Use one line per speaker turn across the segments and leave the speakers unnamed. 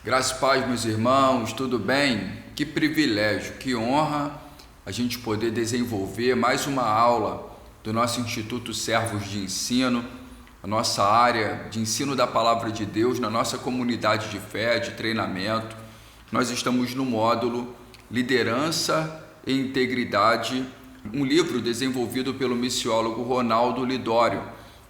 Graças e paz, meus irmãos, tudo bem? Que privilégio, que honra a gente poder desenvolver mais uma aula do nosso Instituto Servos de Ensino, a nossa área de ensino da Palavra de Deus na nossa comunidade de fé, de treinamento. Nós estamos no módulo Liderança e Integridade, um livro desenvolvido pelo missiólogo Ronaldo Lidório,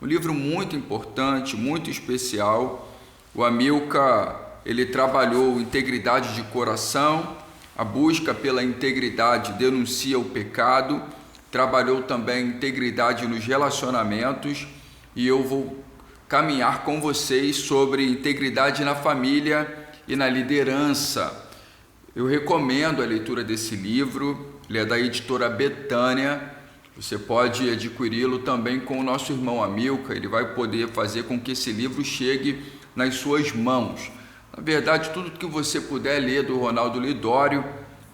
um livro muito importante, muito especial. O Amilcar, ele trabalhou integridade de coração, a busca pela integridade denuncia o pecado, trabalhou também integridade nos relacionamentos, e eu vou caminhar com vocês sobre integridade na família e na liderança. Eu recomendo a leitura desse livro, ele é da editora Betânia. Você pode adquiri-lo também com o nosso irmão Amilcar, ele vai poder fazer com que esse livro chegue nas suas mãos. Na verdade, tudo que você puder ler do Ronaldo Lidório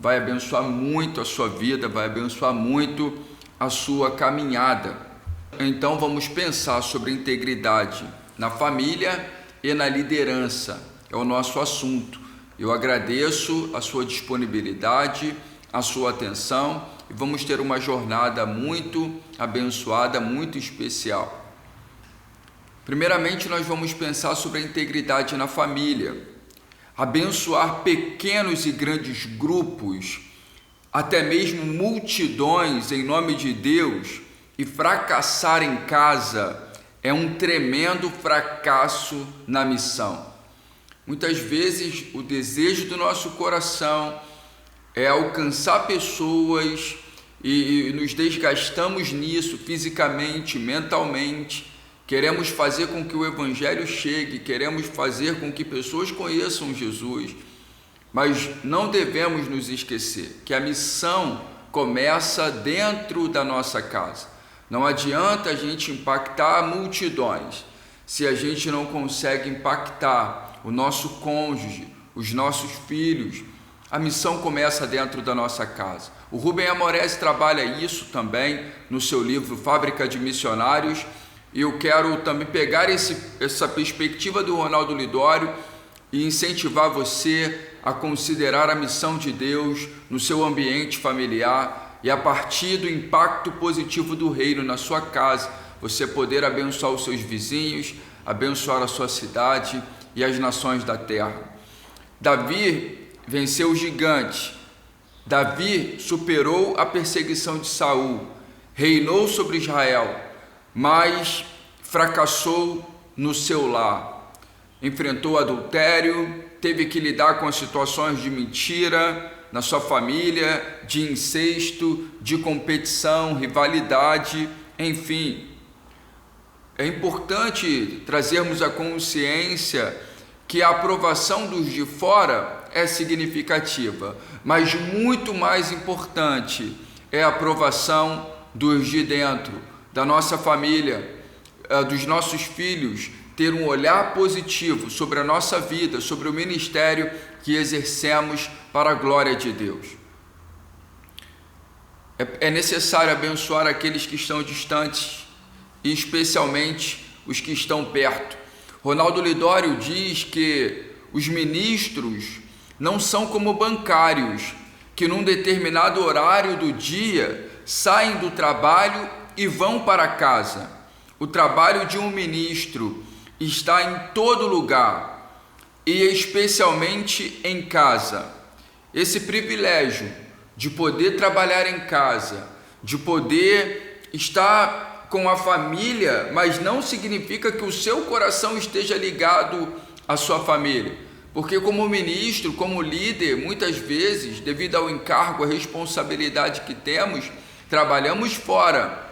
vai abençoar muito a sua vida, vai abençoar muito a sua caminhada. Então vamos pensar sobre integridade na família e na liderança, é o nosso assunto. Eu agradeço a sua disponibilidade, a sua atenção, e vamos ter uma jornada muito abençoada, muito especial. Primeiramente, nós vamos pensar sobre a integridade na família. Abençoar pequenos e grandes grupos, até mesmo multidões em nome de Deus, e fracassar em casa é um tremendo fracasso na missão. Muitas vezes o desejo do nosso coração é alcançar pessoas e nos desgastamos nisso fisicamente, mentalmente. Queremos fazer com que o Evangelho chegue, queremos fazer com que pessoas conheçam Jesus, mas não devemos nos esquecer que a missão começa dentro da nossa casa. Não adianta a gente impactar multidões se a gente não consegue impactar o nosso cônjuge, os nossos filhos. A missão começa dentro da nossa casa. O Rubem Amorese trabalha isso também no seu livro Fábrica de Missionários. E eu quero também pegar essa perspectiva do Ronaldo Lidório e incentivar você a considerar a missão de Deus no seu ambiente familiar e a partir do impacto positivo do reino na sua casa, você poder abençoar os seus vizinhos, abençoar a sua cidade e as nações da terra. Davi venceu o gigante. Davi superou a perseguição de Saul, reinou sobre Israel, mas fracassou no seu lar. Enfrentou adultério, teve que lidar com as situações de mentira na sua família, de incesto, de competição, rivalidade, enfim. É importante trazermos a consciência que a aprovação dos de fora é significativa, mas muito mais importante é a aprovação dos de dentro, da nossa família, dos nossos filhos, ter um olhar positivo sobre a nossa vida, sobre o ministério que exercemos para a glória de Deus. É necessário abençoar aqueles que estão distantes e especialmente os que estão perto. Ronaldo Lidório diz que os ministros não são como bancários, que num determinado horário do dia saem do trabalho e vão para casa. O trabalho de um ministro está em todo lugar e especialmente em casa. Esse privilégio de poder trabalhar em casa, de poder estar com a família, mas não significa que o seu coração esteja ligado à sua família. Porque como ministro, como líder, muitas vezes, devido ao encargo, à responsabilidade que temos, trabalhamos fora.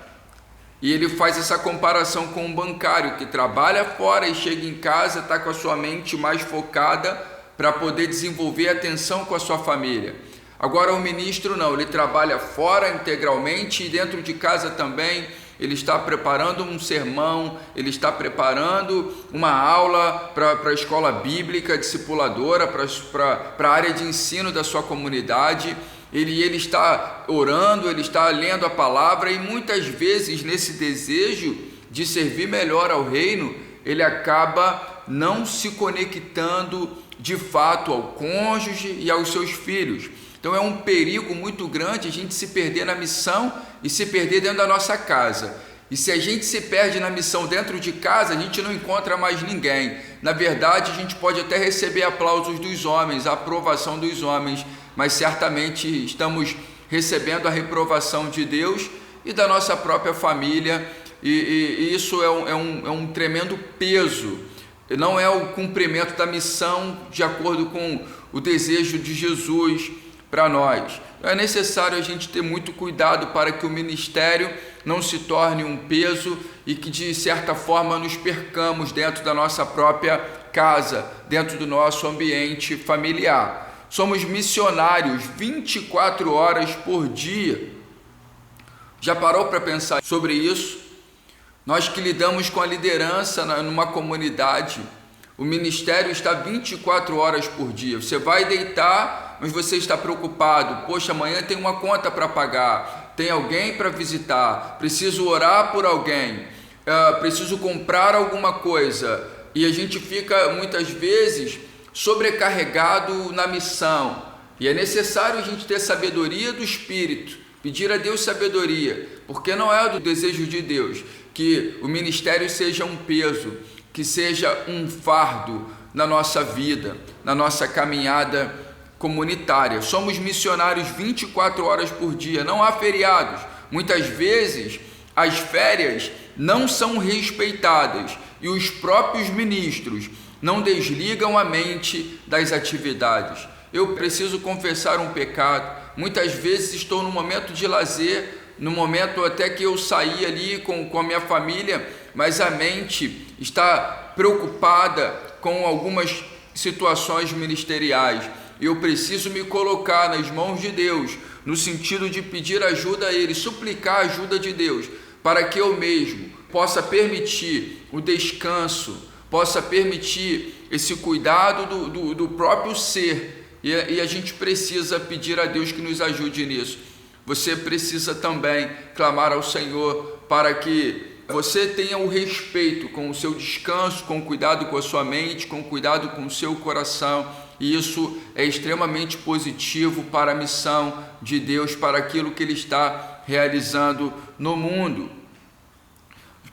E ele faz essa comparação com um bancário que trabalha fora e chega em casa, está com a sua mente mais focada para poder desenvolver atenção com a sua família. Agora o ministro não, ele trabalha fora integralmente e dentro de casa também. Ele está preparando um sermão, ele está preparando uma aula para a escola bíblica discipuladora, para a área de ensino da sua comunidade. Ele está orando, ele está lendo a palavra, e muitas vezes nesse desejo de servir melhor ao reino, ele acaba não se conectando de fato ao cônjuge e aos seus filhos. Então é um perigo muito grande a gente se perder na missão e se perder dentro da nossa casa. E se a gente se perde na missão dentro de casa, a gente não encontra mais ninguém. Na verdade, a gente pode até receber aplausos dos homens, a aprovação dos homens, mas certamente estamos recebendo a reprovação de Deus e da nossa própria família, e isso é um tremendo peso. Não é o cumprimento da missão de acordo com o desejo de Jesus para nós. É necessário a gente ter muito cuidado para que o ministério não se torne um peso e que de certa forma nos percamos dentro da nossa própria casa, dentro do nosso ambiente familiar. Somos missionários 24 horas por dia. Já parou para pensar sobre isso? Nós que lidamos com a liderança numa comunidade, o ministério está 24 horas por dia. Você vai deitar, mas você está preocupado. Poxa, amanhã tem uma conta para pagar, tem alguém para visitar, preciso orar por alguém, preciso comprar alguma coisa. E a gente fica muitas vezes sobrecarregado na missão. E é necessário a gente ter sabedoria do Espírito, pedir a Deus sabedoria, porque não é do desejo de Deus que o ministério seja um peso, que seja um fardo na nossa vida, na nossa caminhada comunitária. Somos missionários 24 horas por dia, não há feriados. Muitas vezes as férias não são respeitadas e os próprios ministros não desligam a mente das atividades. Eu preciso confessar um pecado. Muitas vezes estou no momento de lazer, no momento até que eu saí ali com a minha família, mas a mente está preocupada com algumas situações ministeriais. Eu preciso me colocar nas mãos de Deus, no sentido de pedir ajuda a Ele, suplicar a ajuda de Deus, para que eu mesmo possa permitir o descanso, possa permitir esse cuidado do próprio ser. E a gente precisa pedir a Deus que nos ajude nisso. Você precisa também clamar ao Senhor para que você tenha o respeito com o seu descanso, com cuidado com a sua mente, com cuidado com o seu coração. E isso é extremamente positivo para a missão de Deus, para aquilo que Ele está realizando no mundo.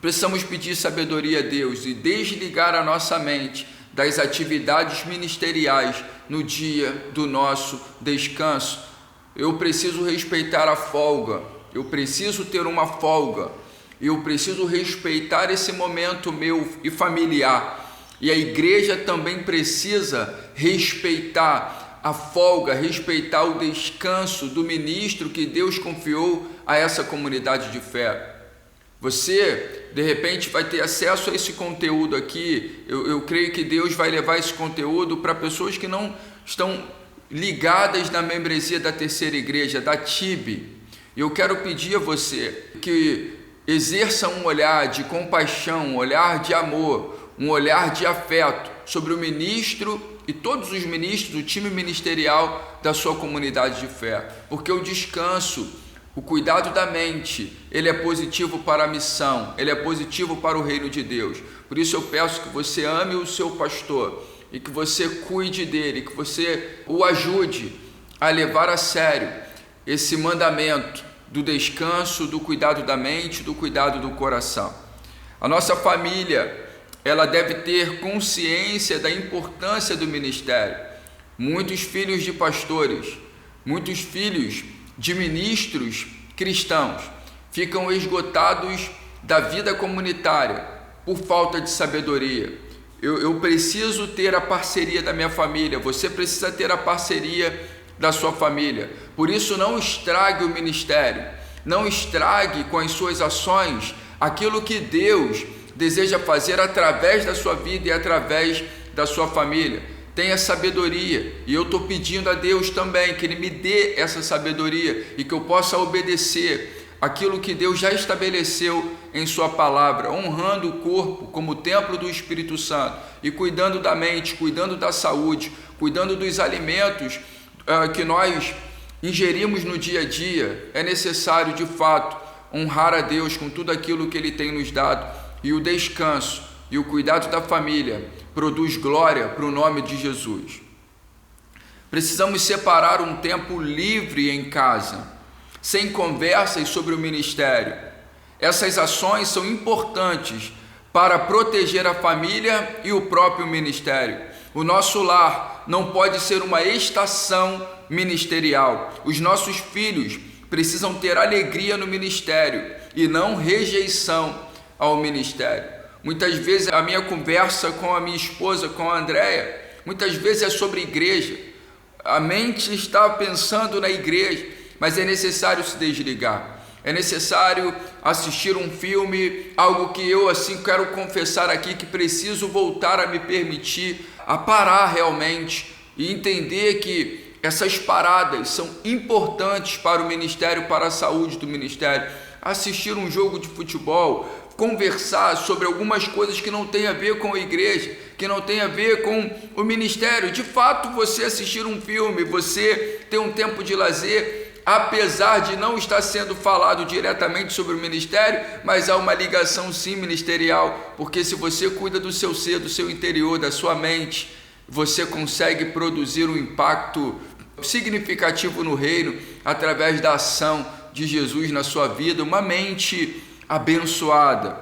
Precisamos pedir sabedoria a Deus e desligar a nossa mente das atividades ministeriais no dia do nosso descanso. Eu preciso respeitar a folga, eu preciso ter uma folga, eu preciso respeitar esse momento meu e familiar. E a igreja também precisa respeitar a folga, respeitar o descanso do ministro que Deus confiou a essa comunidade de fé. Você, de repente, vai ter acesso a esse conteúdo aqui. Eu creio que Deus vai levar esse conteúdo para pessoas que não estão ligadas na membresia da Terceira Igreja, da TIB. Eu quero pedir a você que exerça um olhar de compaixão, um olhar de amor, um olhar de afeto sobre o ministro e todos os ministros do time ministerial da sua comunidade de fé, porque o descanso, o cuidado da mente, ele é positivo para a missão, ele é positivo para o reino de Deus. Por isso eu peço que você ame o seu pastor e que você cuide dele, que você o ajude a levar a sério esse mandamento do descanso, do cuidado da mente, do cuidado do coração. A nossa família, ela deve ter consciência da importância do ministério. Muitos filhos de pastores, muitos filhos de ministros cristãos ficam esgotados da vida comunitária por falta de sabedoria. Eu preciso ter a parceria da minha família, você precisa ter a parceria da sua família. Por isso, não estrague o ministério, não estrague com as suas ações aquilo que Deus deseja fazer através da sua vida e através da sua família. Tenha sabedoria, e eu estou pedindo a Deus também que Ele me dê essa sabedoria e que eu possa obedecer aquilo que Deus já estabeleceu em sua palavra, honrando o corpo como templo do Espírito Santo e cuidando da mente, cuidando da saúde, cuidando dos alimentos que nós ingerimos no dia a dia. É necessário, de fato, honrar a Deus com tudo aquilo que Ele tem nos dado, e o descanso e o cuidado da família produz glória para o nome de Jesus. Precisamos separar um tempo livre em casa, sem conversas sobre o ministério. Essas ações são importantes para proteger a família e o próprio ministério. O nosso lar não pode ser uma estação ministerial. Os nossos filhos precisam ter alegria no ministério e não rejeição ao ministério. Muitas vezes a minha conversa com a minha esposa, com a Andréia, muitas vezes é sobre igreja. A mente está pensando na igreja, mas é necessário se desligar. É necessário assistir um filme, algo que eu assim quero confessar aqui, que preciso voltar a me permitir, a parar realmente e entender que essas paradas são importantes para o ministério, para a saúde do ministério. Assistir um jogo de futebol, conversar sobre algumas coisas que não tem a ver com a igreja, que não tem a ver com o ministério. De fato, você assistir um filme, você ter um tempo de lazer, apesar de não estar sendo falado diretamente sobre o ministério, mas há uma ligação sim ministerial, porque se você cuida do seu ser, do seu interior, da sua mente, você consegue produzir um impacto significativo no reino através da ação de Jesus na sua vida, uma mente abençoada.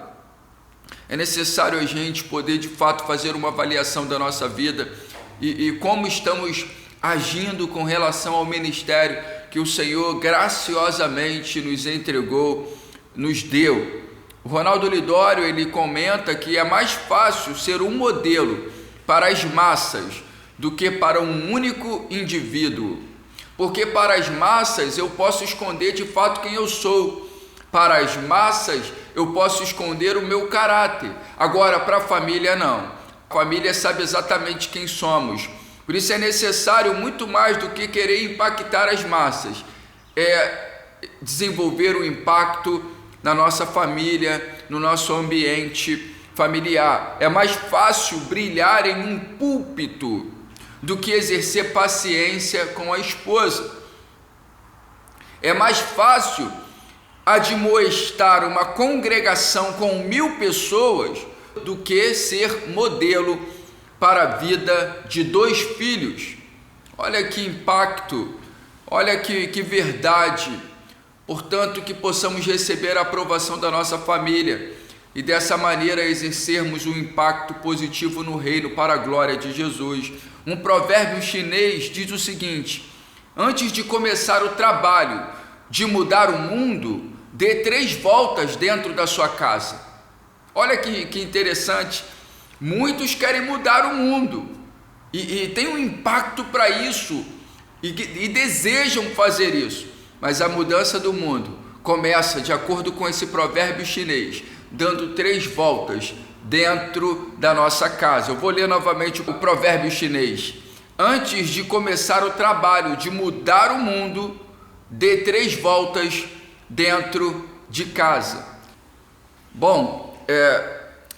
É necessário a gente poder de fato fazer uma avaliação da nossa vida e como estamos agindo com relação ao ministério que o Senhor graciosamente nos entregou, nos deu. O Ronaldo Lidório, ele comenta que é mais fácil ser um modelo para as massas do que para um único indivíduo, porque para as massas eu posso esconder de fato quem eu sou, para as massas eu posso esconder o meu caráter, agora para a família não, a família sabe exatamente quem somos. Por isso é necessário muito mais do que querer impactar as massas, é desenvolver um impacto na nossa família, no nosso ambiente familiar. É mais fácil brilhar em um púlpito do que exercer paciência com a esposa. É mais fácil admoestar uma congregação com 1000 pessoas do que ser modelo para a vida de 2 filhos. Olha que impacto, olha que verdade. Portanto, que possamos receber a aprovação da nossa família e dessa maneira exercermos um impacto positivo no reino para a glória de Jesus. Um provérbio chinês diz o seguinte: antes de começar o trabalho de mudar o mundo, dê 3 voltas dentro da sua casa. Olha que interessante. Muitos querem mudar o mundo e tem um impacto para isso e desejam fazer isso, mas a mudança do mundo começa, de acordo com esse provérbio chinês, dando 3 voltas dentro da nossa casa. Eu vou ler novamente o provérbio chinês: antes de começar o trabalho de mudar o mundo, dê 3 voltas dentro de casa. Bom,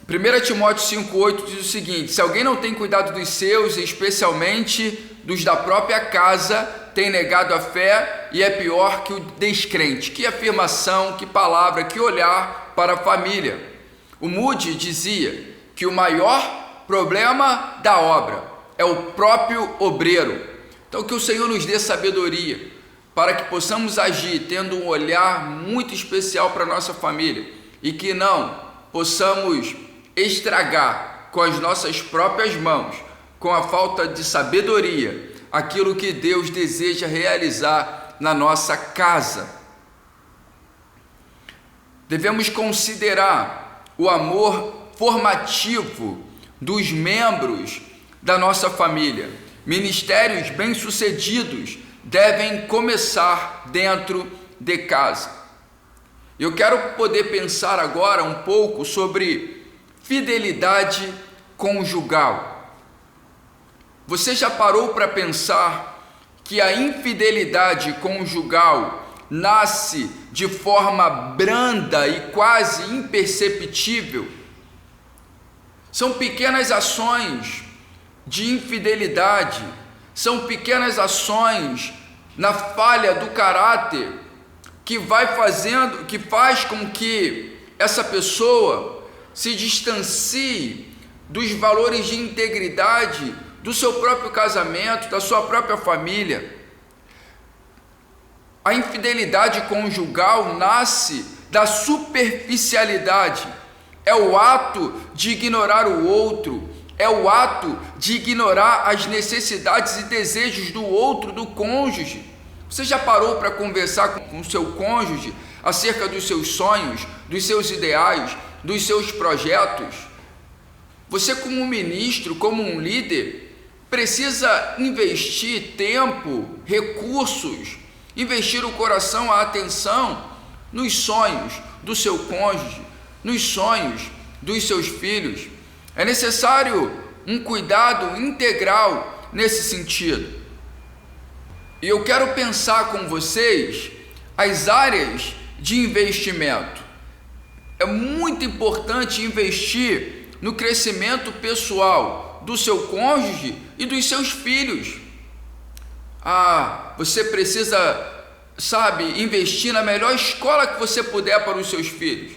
1 Timóteo 5,8 diz o seguinte: se alguém não tem cuidado dos seus, especialmente dos da própria casa, tem negado a fé e é pior que o descrente. Que afirmação, que palavra, que olhar para a família. O Moody dizia que o maior problema da obra é o próprio obreiro. Então que o Senhor nos dê sabedoria para que possamos agir tendo um olhar muito especial para a nossa família e que não possamos estragar com as nossas próprias mãos, com a falta de sabedoria, aquilo que Deus deseja realizar na nossa casa. Devemos considerar o amor formativo dos membros da nossa família. Ministérios bem-sucedidos devem começar dentro de casa. Eu quero poder pensar agora um pouco sobre fidelidade conjugal. Você já parou para pensar que a infidelidade conjugal nasce de forma branda e quase imperceptível? São pequenas ações de infidelidade, são pequenas ações na falha do caráter que faz com que essa pessoa se distancie dos valores de integridade do seu próprio casamento, da sua própria família. A infidelidade conjugal nasce da superficialidade. É o ato de ignorar o outro, é o ato de ignorar as necessidades e desejos do outro, do cônjuge. Você já parou para conversar com o seu cônjuge acerca dos seus sonhos, dos seus ideais, dos seus projetos? Você, como ministro, como um líder, precisa investir tempo, recursos, investir o coração, a atenção nos sonhos do seu cônjuge, nos sonhos dos seus filhos. É necessário um cuidado integral nesse sentido. E eu quero pensar com vocês as áreas de investimento. É muito importante investir no crescimento pessoal do seu cônjuge e dos seus filhos. Você precisa, investir na melhor escola que você puder para os seus filhos,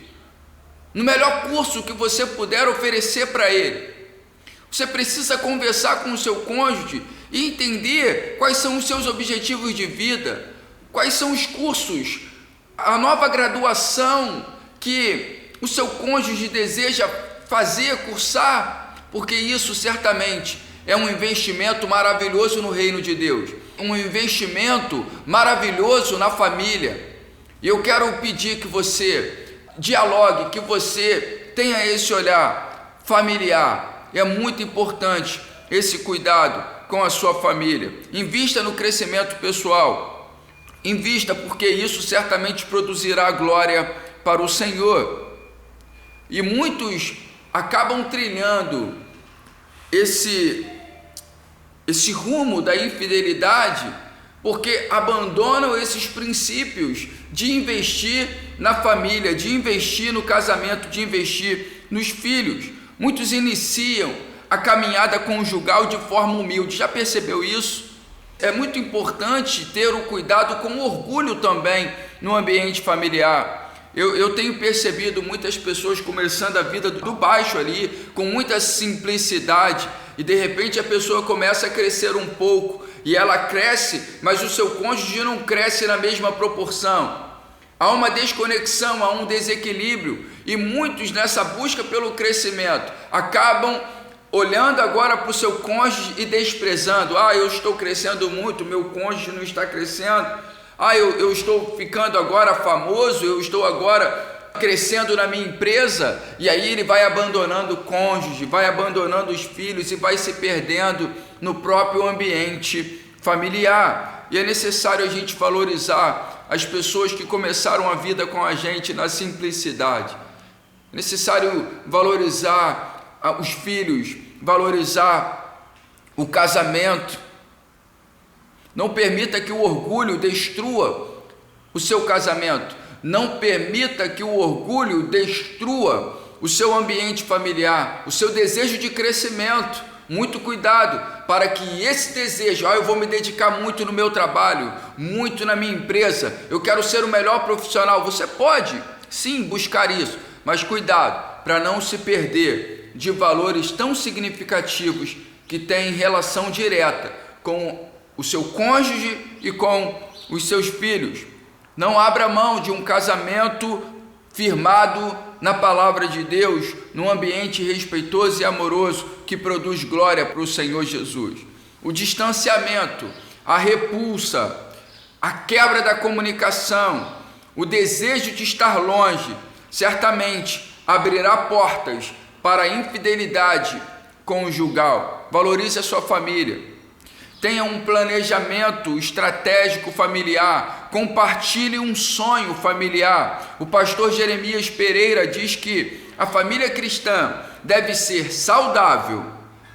no melhor curso que você puder oferecer para ele. Você precisa conversar com o seu cônjuge e entender quais são os seus objetivos de vida, quais são os cursos, a nova graduação que o seu cônjuge deseja fazer, cursar, porque isso certamente é um investimento maravilhoso no reino de Deus, um investimento maravilhoso na família. E eu quero pedir que você dialogue, que você tenha esse olhar familiar. É muito importante esse cuidado com a sua família. Invista no crescimento pessoal. Invista, porque isso certamente produzirá glória para o Senhor. E muitos acabam trilhando esse rumo da infidelidade porque abandonam esses princípios de investir na família, de investir no casamento, de investir nos filhos. Muitos iniciam a caminhada conjugal de forma humilde. Já percebeu isso? É muito importante ter o cuidado com o orgulho também no ambiente familiar. Eu tenho percebido muitas pessoas começando a vida do baixo ali, com muita simplicidade, e de repente a pessoa começa a crescer um pouco, e ela cresce, mas o seu cônjuge não cresce na mesma proporção. Há uma desconexão, há um desequilíbrio, e muitos nessa busca pelo crescimento acabam olhando agora para o seu cônjuge e desprezando. Eu estou crescendo muito, meu cônjuge não está crescendo. Eu estou ficando agora famoso, eu estou agora crescendo na minha empresa, e aí ele vai abandonando o cônjuge, vai abandonando os filhos e vai se perdendo no próprio ambiente familiar. E é necessário a gente valorizar as pessoas que começaram a vida com a gente na simplicidade. É necessário valorizar os filhos, valorizar o casamento. Não permita que o orgulho destrua o seu casamento. Não permita que o orgulho destrua o seu ambiente familiar, o seu desejo de crescimento. Muito cuidado para que esse desejo, eu vou me dedicar muito no meu trabalho, muito na minha empresa, eu quero ser o melhor profissional. Você pode, sim, buscar isso, mas cuidado para não se perder de valores tão significativos que têm relação direta com o seu cônjuge e com os seus filhos. Não abra mão de um casamento firmado na palavra de Deus, num ambiente respeitoso e amoroso que produz glória para o Senhor Jesus. O distanciamento, a repulsa, a quebra da comunicação, o desejo de estar longe, certamente abrirá portas para a infidelidade conjugal. Valorize a sua família. Tenha um planejamento estratégico familiar, compartilhe um sonho familiar. O pastor Jeremias Pereira diz que a família cristã deve ser saudável,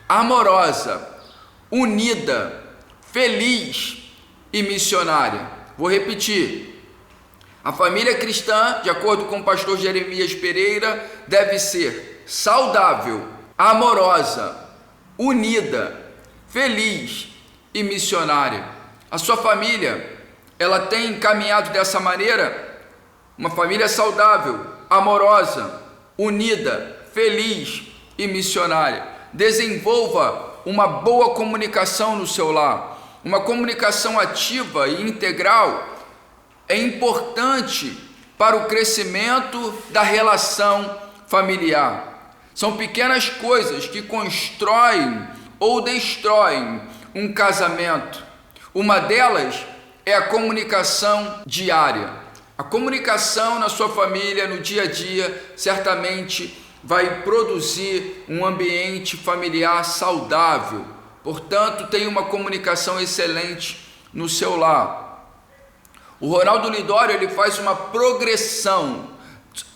amorosa, unida, feliz e missionária. Vou repetir. A família cristã, de acordo com o pastor Jeremias Pereira, deve ser saudável, amorosa, unida, feliz e missionária. A sua família, ela tem caminhado dessa maneira? Uma família saudável, amorosa, unida, feliz e missionária. Desenvolva uma boa comunicação no seu lar. Uma comunicação ativa e integral é importante para o crescimento da relação familiar. São pequenas coisas que constroem ou destroem um casamento. Uma delas é a comunicação diária. A comunicação na sua família, no dia a dia, certamente vai produzir um ambiente familiar saudável. Portanto, tenha uma comunicação excelente no seu lar. O Ronaldo Lidório ele faz uma progressão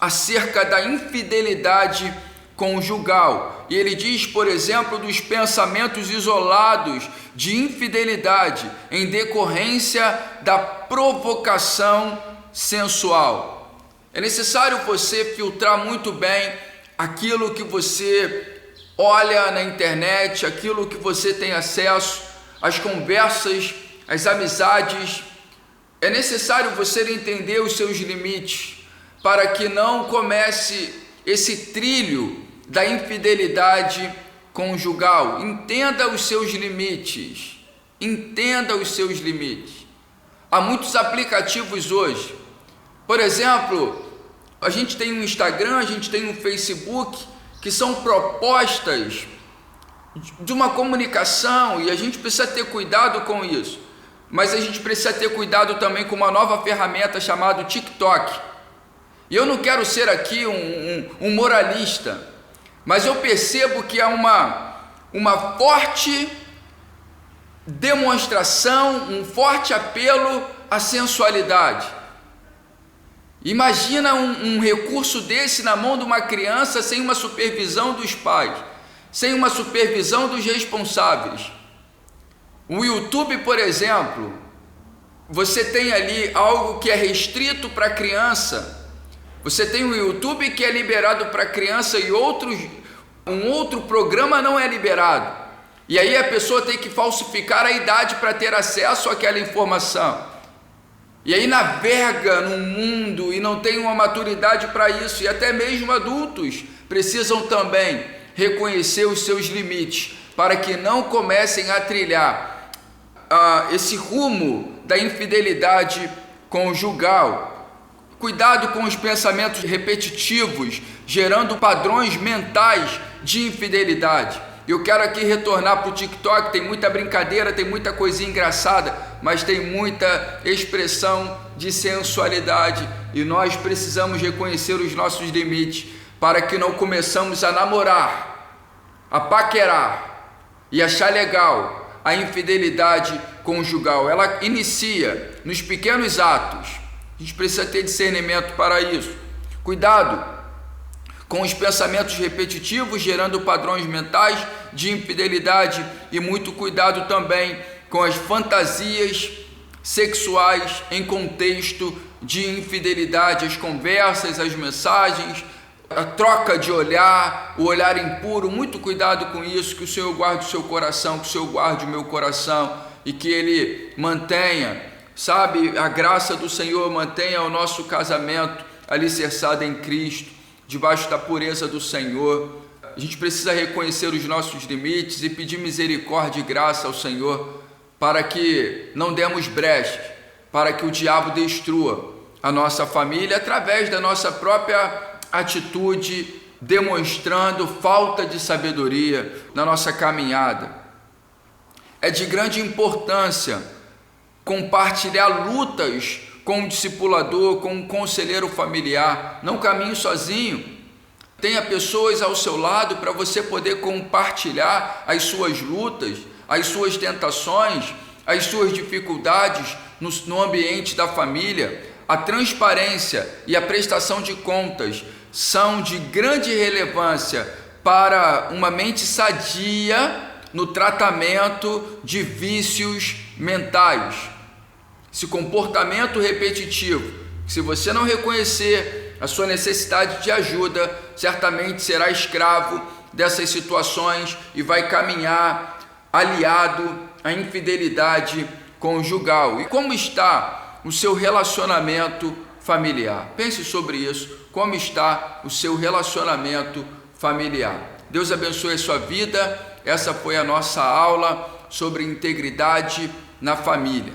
acerca da infidelidade conjugal. E ele diz, por exemplo, dos pensamentos isolados de infidelidade em decorrência da provocação sensual. É necessário você filtrar muito bem aquilo que você olha na internet, aquilo que você tem acesso, as conversas, as amizades. É necessário você entender os seus limites para que não comece esse trilho da infidelidade conjugal. Entenda os seus limites. Entenda os seus limites. Há muitos aplicativos hoje. Por exemplo, a gente tem um Instagram, a gente tem um Facebook, que são propostas de uma comunicação, e a gente precisa ter cuidado com isso. Mas a gente precisa ter cuidado também com uma nova ferramenta chamada TikTok. E eu não quero ser aqui um moralista, mas eu percebo que há uma forte demonstração, um forte apelo à sensualidade. Imagina um recurso desse na mão de uma criança sem uma supervisão dos pais, sem uma supervisão dos responsáveis. O YouTube, por exemplo, você tem ali algo que é restrito para a criança. Você tem o YouTube que é liberado para criança e um outro programa não é liberado. E aí a pessoa tem que falsificar a idade para ter acesso àquela informação. E aí navega no mundo e não tem uma maturidade para isso. E até mesmo adultos precisam também reconhecer os seus limites para que não comecem a trilhar esse rumo da infidelidade conjugal. Cuidado com os pensamentos repetitivos, gerando padrões mentais de infidelidade. Eu quero aqui retornar para o TikTok, tem muita brincadeira, tem muita coisinha engraçada, mas tem muita expressão de sensualidade e nós precisamos reconhecer os nossos limites para que não começamos a namorar, a paquerar e achar legal a infidelidade conjugal. Ela inicia nos pequenos atos. A gente precisa ter discernimento para isso. Cuidado com os pensamentos repetitivos, gerando padrões mentais de infidelidade, e muito cuidado também com as fantasias sexuais em contexto de infidelidade, as conversas, as mensagens, a troca de olhar, o olhar impuro. Muito cuidado com isso, que o Senhor guarde o seu coração, que o Senhor guarde o meu coração e que Ele mantenha, sabe, a graça do Senhor mantenha o nosso casamento alicerçado em Cristo, debaixo da pureza do Senhor. A gente precisa reconhecer os nossos limites e pedir misericórdia e graça ao Senhor para que não demos brechas, para que o diabo destrua a nossa família através da nossa própria atitude, demonstrando falta de sabedoria na nossa caminhada. É de grande importância compartilhar lutas com um discipulador, com um conselheiro familiar. Não caminhe sozinho. Tenha pessoas ao seu lado para você poder compartilhar as suas lutas, as suas tentações, as suas dificuldades no ambiente da família. A transparência e a prestação de contas são de grande relevância para uma mente sadia no tratamento de vícios mentais. Esse comportamento repetitivo, se você não reconhecer a sua necessidade de ajuda, certamente será escravo dessas situações e vai caminhar aliado à infidelidade conjugal. E como está o seu relacionamento familiar? Pense sobre isso. Como está o seu relacionamento familiar. Deus abençoe a sua vida. Essa foi a nossa aula sobre integridade na família.